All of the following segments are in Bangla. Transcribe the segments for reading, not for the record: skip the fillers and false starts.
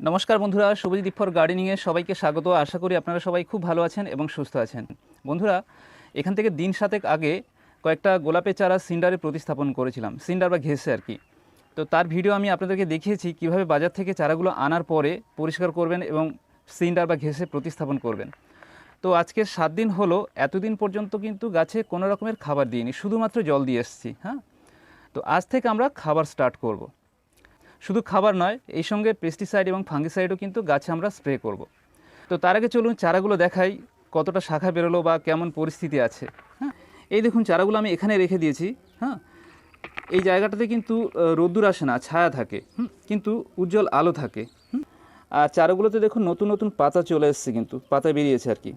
নমস্কার বন্ধুরা, সবুজ দ্বীপ ফর গার্ডেনিংয়ে সবাইকে স্বাগত। আশা করি আপনারা সবাই খুব ভালো আছেন এবং সুস্থ আছেন। বন্ধুরা, এখান থেকে দিন সাতেক আগে কয়েকটা গোলাপের চারা সিন্ডারে প্রতিস্থাপন করেছিলাম, সিন্ডার বা ঘেঁষে আর কি। তো তার ভিডিও আমি আপনাদেরকে দেখিয়েছি কীভাবে বাজার থেকে চারাগুলো আনার পরে পরিষ্কার করবেন এবং সিন্ডার বা ঘেঁষে প্রতিস্থাপন করবেন। তো আজকে 7 দিন হলো, এতদিন পর্যন্ত কিন্তু গাছে কোনো রকমের খাবার দিইনি, শুধুমাত্র জল দিয়ে এসেছি। হ্যাঁ, তো আজ থেকে আমরা খাবার স্টার্ট করব। শুধু খাবার নয়, এই সঙ্গে পেস্টিসাইড এবং ফাঙ্গিসাইডও কিন্তু গাছে আমরা স্প্রে করব। তো তার আগে চলুন চারাগুলো দেখাই কতটা শাখা বেরোলো বা কেমন পরিস্থিতি আছে। হ্যাঁ, এই দেখুন চারাগুলো আমি এখানে রেখে দিয়েছি। হ্যাঁ, এই জায়গাটাতে কিন্তু রোদ্দুর আসে না, ছায়া থাকে, কিন্তু উজ্জ্বল আলো থাকে। আর চারাগুলোতে দেখুন নতুন নতুন পাতা চলে এসছে, কিন্তু পাতা বেরিয়েছে আর কি।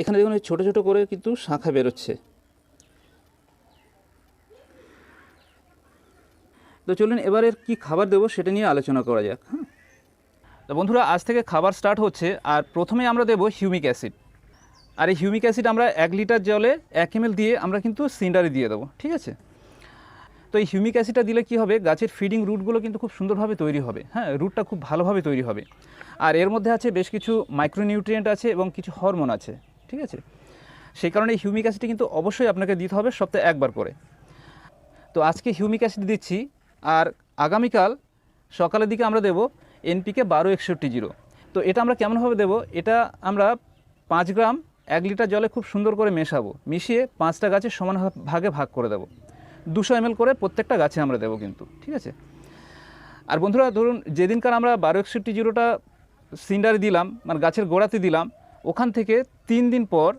এখানে দেখুন ছোটো ছোটো করে কিন্তু শাখা বেরোচ্ছে। তো চলুন এবারের কি খাবার দেবো সেটা নিয়ে আলোচনা করা যাক। হ্যাঁ, তো বন্ধুরা, আজ থেকে খাবার স্টার্ট হচ্ছে। আর প্রথমে আমরা দেবো হিউমিক অ্যাসিড। আর এই হিউমিক অ্যাসিড আমরা 1 লিটার জলে 1 ml দিয়ে আমরা কিন্তু সিন্ডারে দিয়ে দেবো, ঠিক আছে? তো এই হিউমিক অ্যাসিডটা দিলে কি হবে, গাছের ফিডিং রুটগুলো কিন্তু খুব সুন্দরভাবে তৈরি হবে। হ্যাঁ, রুটটা খুব ভালোভাবে তৈরি হবে। আর এর মধ্যে আছে বেশ কিছু মাইক্রোনিউট্রিয়েন্ট আছে এবং কিছু হরমোন আছে, ঠিক আছে? সেই কারণে এই হিউমিক অ্যাসিড কিন্তু অবশ্যই আপনাকে দিতে হবে সপ্তাহে একবার করে। তো আজকে হিউমিক অ্যাসিড দিচ্ছি, আর আগামীকাল সকালের দিকে আমরা দেবো এনপিকে 1261 তো এটা আমরা কেমনভাবে দেবো, এটা আমরা 5 গ্রাম 1 লিটার জলে খুব সুন্দর করে মেশাবো, মিশিয়ে 5টা গাছে সমান ভাগে ভাগ করে দেবো। 200 ml করে প্রত্যেকটা গাছে আমরা দেবো কিন্তু, ঠিক আছে? আর বন্ধুরা, ধরুন যেদিনকার আমরা 1261টা সিন্ডারে দিলাম, মানে গাছের গোড়াতে দিলাম, ওখান থেকে 3 দিন পর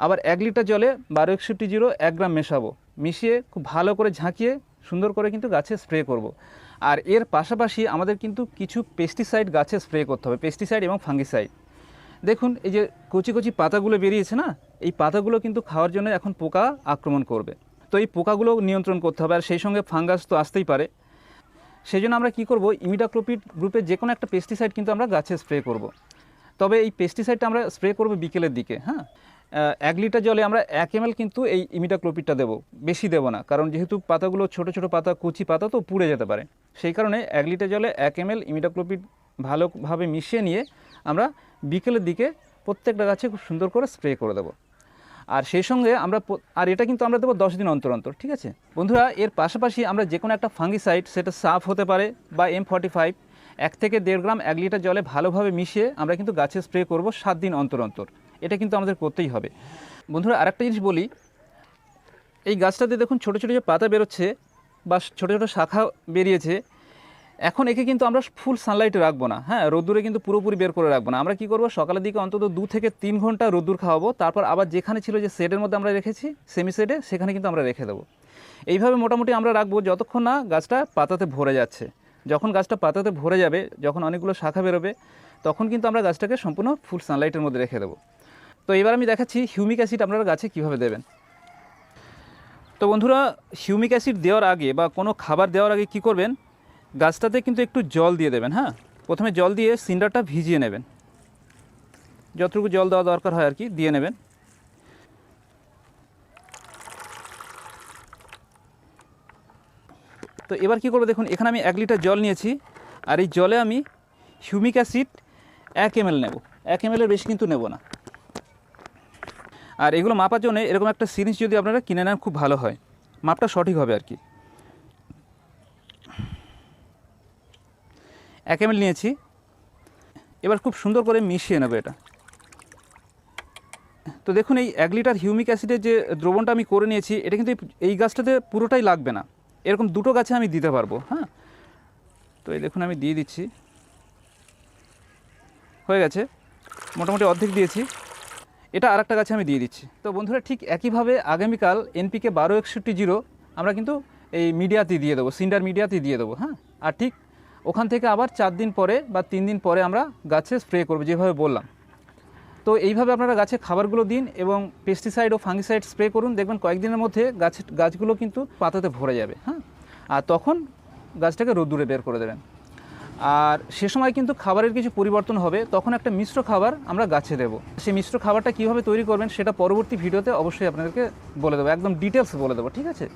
আবার 1 লিটার জলে 1261 1 গ্রাম মেশাবো, মিশিয়ে খুব ভালো করে ঝাঁকিয়ে সুন্দর করে কিন্তু গাছে স্প্রে করব। আর এর পাশাপাশি আমাদের কিন্তু কিছু পেস্টিসাইড গাছে স্প্রে করতে হবে, পেস্টিসাইড এবং ফাঙ্গিসাইড। দেখুন এই যে কচি কচি পাতাগুলো বেরিয়েছে না, এই পাতাগুলো কিন্তু খাওয়ার জন্য এখন পোকা আক্রমণ করবে। তো এই পোকাগুলো নিয়ন্ত্রণ করতে হবে, আর সেই সঙ্গে ফাঙ্গাস তো আসতেই পারে। সেই জন্য আমরা কী করব, ইমিডাক্লোপিড গ্রুপের যে কোনো একটা পেস্টিসাইড কিন্তু আমরা গাছে স্প্রে করব। তবে এই পেস্টিসাইডটা আমরা স্প্রে করব বিকেলের দিকে। হ্যাঁ, 1 লিটার জলে আমরা 1 ml কিন্তু এই ইমিডাক্লোপিডটা দেবো, বেশি দেবো না, কারণ যেহেতু পাতাগুলো ছোটো ছোটো পাতা, কুচি পাতা, তো পুড়ে যেতে পারে। সেই কারণে 1 লিটার জলে 1 ml ইমিডাক্লোপিড ভালোভাবে মিশিয়ে নিয়ে আমরা বিকেলের দিকে প্রত্যেকটা গাছে খুব সুন্দর করে স্প্রে করে দেবো। আর সেই সঙ্গে আমরা এটা কিন্তু আমরা দেবো 10 দিন অন্তর অন্তর, ঠিক আছে বন্ধুরা? এর পাশাপাশি আমরা যে কোনো একটা ফাঙ্গিসাইড, সেটা সাফ হতে পারে বা M45, 1 থেকে 1.5 গ্রাম 1 লিটার জলে ভালোভাবে মিশিয়ে আমরা কিন্তু গাছে স্প্রে করব 7 দিন অন্তর অন্তর। এটা কিন্তু আমাদের করতেই হবে। বন্ধুরা, আরেকটা জিনিস বলি, এই গাছটাতে দেখুন ছোটো ছোটো যে পাতা বেরোচ্ছে বা ছোটো ছোটো শাখা বেরিয়েছে, এখন একে কিন্তু আমরা ফুল সানলাইটে রাখবো না। হ্যাঁ, রোদ্দুরে কিন্তু পুরোপুরি বের করে রাখবো না। আমরা কী করবো, সকালের দিকে অন্তত 2 থেকে 3 ঘন্টা রোদ্দুর খাওয়াবো, তারপর আবার যেখানে ছিল যে শেডের মধ্যে আমরা রেখেছি, সেমি শেডে, সেখানে কিন্তু আমরা রেখে দেবো। এইভাবে মোটামুটি আমরা রাখবো যতক্ষণ না গাছটা পাতাতে ভরে যাচ্ছে। যখন গাছটা পাতাতে ভরে যাবে, যখন অনেকগুলো শাখা বেরোবে, তখন কিন্তু আমরা গাছটাকে সম্পূর্ণ ফুল সানলাইটের মধ্যে রেখে দেবো। তো এবার আমি দেখাচ্ছি হিউমিক অ্যাসিড আপনারা গাছে কীভাবে দেবেন। তো বন্ধুরা, হিউমিক অ্যাসিড দেওয়ার আগে বা কোনো খাবার দেওয়ার আগে কী করবেন, গাছটাতে কিন্তু একটু জল দিয়ে দেবেন। হ্যাঁ, প্রথমে জল দিয়ে সিন্ডারটা ভিজিয়ে নেবেন, যতটুকু জল দেওয়া দরকার হয় আর কি দিয়ে নেবেন। তো এবার কী করবো, দেখুন এখানে আমি 1 লিটার জল নিয়েছি, আর এই জলে আমি হিউমিক অ্যাসিড 1 ml নেব। 1 ml বেশি কিন্তু নেব না। আর এগুলো মাপার জন্য এরকম একটা সিরিঞ্জ যদি আপনারা কিনে নেন, খুব ভালো হয়, মাপটা সঠিক হবে আর কি। 1 ml নিয়েছি, এবার খুব সুন্দর করে মিশিয়ে নেব এটা। তো দেখুন এই 1 লিটার হিউমিক অ্যাসিডের যে দ্রবণটা আমি করে নিয়েছি, এটা কিন্তু এই গাছটাতে পুরোটাই লাগবে না, এরকম 2টো গাছে আমি দিতে পারবো। হ্যাঁ, তো এই দেখুন আমি দিয়ে দিচ্ছি, হয়ে গেছে, মোটামুটি অর্ধেক দিয়েছি। এটা আরেকটা গাছে আমি দিয়ে দিচ্ছি। তো বন্ধুরা, ঠিক একইভাবে আগামীকাল এনপিকে 1261 আমরা কিন্তু এই মিডিয়াতে দিয়ে দেবো, সিন্ডার মিডিয়াতে দিয়ে দেবো। হ্যাঁ, আর ঠিক ওখান থেকে আবার 4 দিন পরে বা 3 দিন পরে আমরা গাছে স্প্রে করব, যেভাবে বললাম। তো এইভাবে আপনারা গাছে খাবারগুলো দিন এবং পেস্টিসাইড ও ফাঙ্গিসাইড স্প্রে করুন, দেখবেন কয়েকদিনের মধ্যে গাছগুলো কিন্তু পাতাতে ভরে যাবে। হ্যাঁ, আর তখন গাছটাকে রোদ্দুরে বের করে দেবেন। আর সে সময় কিন্তু খাবারের কিছু পরিবর্তন হবে, তখন একটা মিশ্র খাবার আমরা গাছে দেবো। সেই মিশ্র খাবারটা কীভাবে তৈরি করবেন সেটা পরবর্তী ভিডিওতে অবশ্যই আপনাদেরকে বলে দেবো, একদম ডিটেলস বলে দেবো, ঠিক আছে?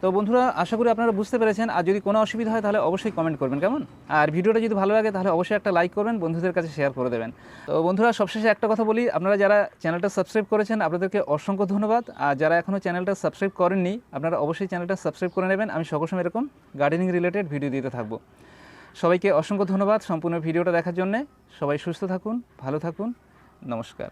তো বন্ধুরা, আশা করি আপনারা বুঝতে পেরেছেন। আর যদি কোনো অসুবিধা হয় তাহলে অবশ্যই কমেন্ট করবেন, কেমন? আর ভিডিওটা যদি ভালো লাগে তাহলে অবশ্যই একটা লাইক করবেন, বন্ধুদের কাছে শেয়ার করে দেবেন। তো বন্ধুরা, সবশেষে একটা কথা বলি, আপনারা যারা চ্যানেলটা সাবস্ক্রাইব করেছেন আপনাদেরকে অসংখ্য ধন্যবাদ। আর যারা এখনও চ্যানেলটা সাবস্ক্রাইব করেননি আপনারা অবশ্যই চ্যানেলটা সাবস্ক্রাইব করে নেবেন। আমি সবসময় এরকম গার্ডেনিং রিলেটেড ভিডিও দিতে থাকবো। সবাইকে অসংখ্য ধন্যবাদ সম্পূর্ণ ভিডিওটা দেখার জন্যে। সবাই সুস্থ থাকুন, ভালো থাকুন, নমস্কার।